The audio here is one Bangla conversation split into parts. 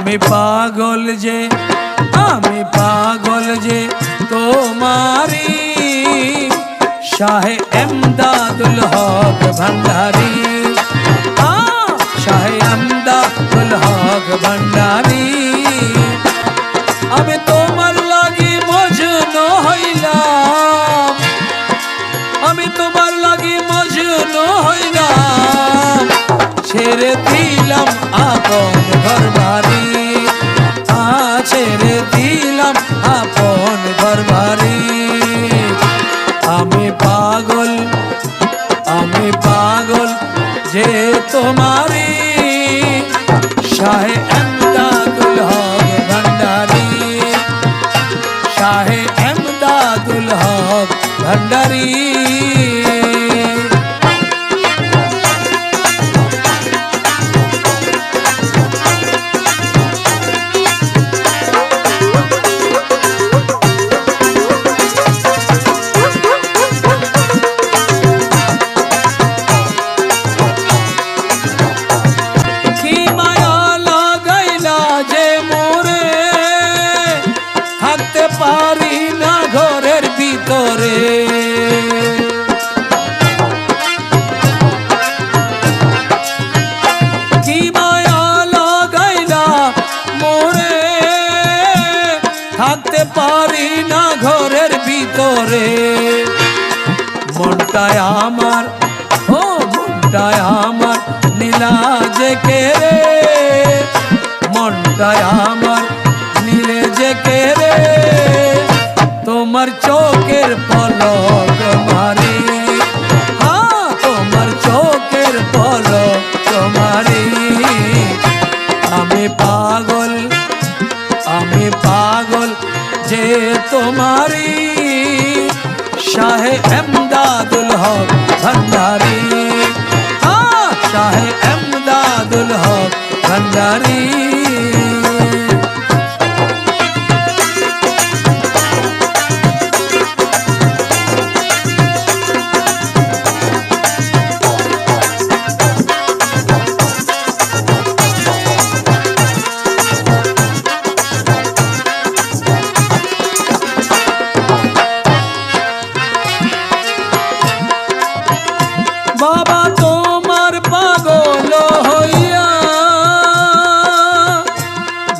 আমি পাগল যে তোমারি শাহে এমদাদুল হক ভান্ডারি শাহে এমদাদুল হক ভান্ডারি আমি তোমার লাগি মজনু হইলাম আমি তোমার লাগি মজনু হইলাম ছেড়ে দিলাম আপন ঘর বাড়ি ছেড়ে দিলাম আপন ঘর বাড়ি আমি পাগল যে তোমারি শাহে এমদাদুল হক ভান্ডারি শাহে এমদাদুল হক ভান্ডারি পারি না ঘরের ভিতরে কি মায়া লাগাইলা মোরে থাকতে পারি না ঘরের ভিতরে মনটায় আমার নীলা যে কে রে মনটায় আমার নীলে যে কে রে তোমার চোখের পলক মারি তোমার চোখের পলক মারি আমি পাগল যে তোমারি শাহে এমদাদুল হক ভান্ডারি শাহে এমদাদুল হক ভান্ডারি বাবা তোমার পাগল হইয়া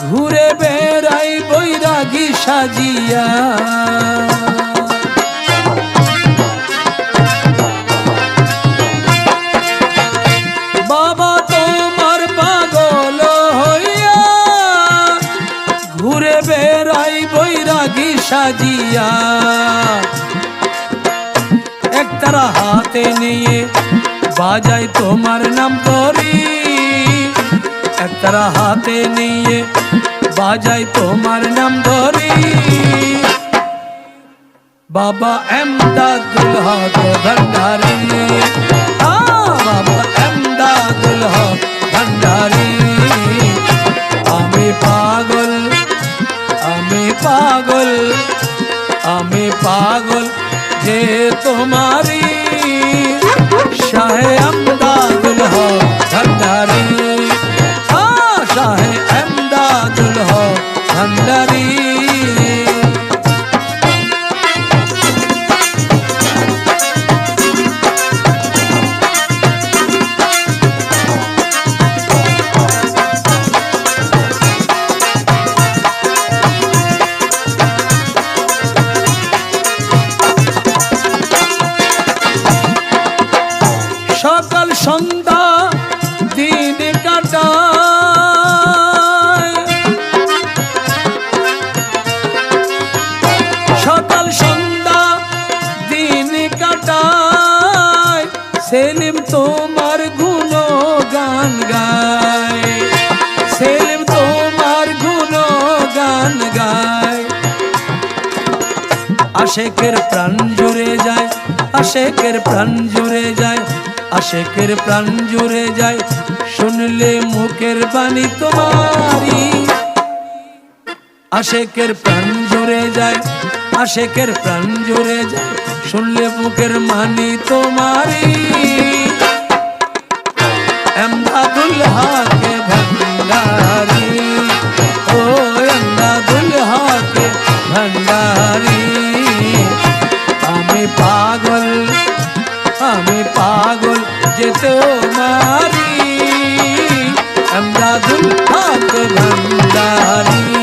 ঘুরে বেড়াই বৈরাগী সাজিয়া বাবা তোমার পাগল হইয়া ঘুরে বেড়াই বৈরাগী সাজিয়া একতারা হাতে নিয়ে বাজাই তোমার নাম ধরি একতারা হাতে নিয়ে বাজাই তোমার নাম ধরি বাবা এমদাদুল হক ভান্ডারি বাবা এমদাদুল হক ভান্ডারি আমি পাগল যে তোমারি শাহে এমদাদুল হক ভান্ডারি শাহে এমদাদুল হক ভান্ডারি সকাল সন্ধ্যা দিন কাটায় সকাল সন্ধ্যা দিন কাটায় সেলিম তোমার গুণগান গায় সেলিম তোমার গুণগান গায় আশেকের প্রাণ জুড়ে যায় আশেকের প্রাণ জুড়ে যায় আশেকের প্রাণ জুড়ে যায় শুনলে মুখের বাণী তোমারি আশেকের প্রাণ জুড়ে যায় আশেকের প্রাণ জুড়ে যায় শুনলে মুখের বাণী তোমারি এমদাদুল হক ভান্ডারি পাগল যেতেও মারি আমদাদুল হক ভান্ডারি।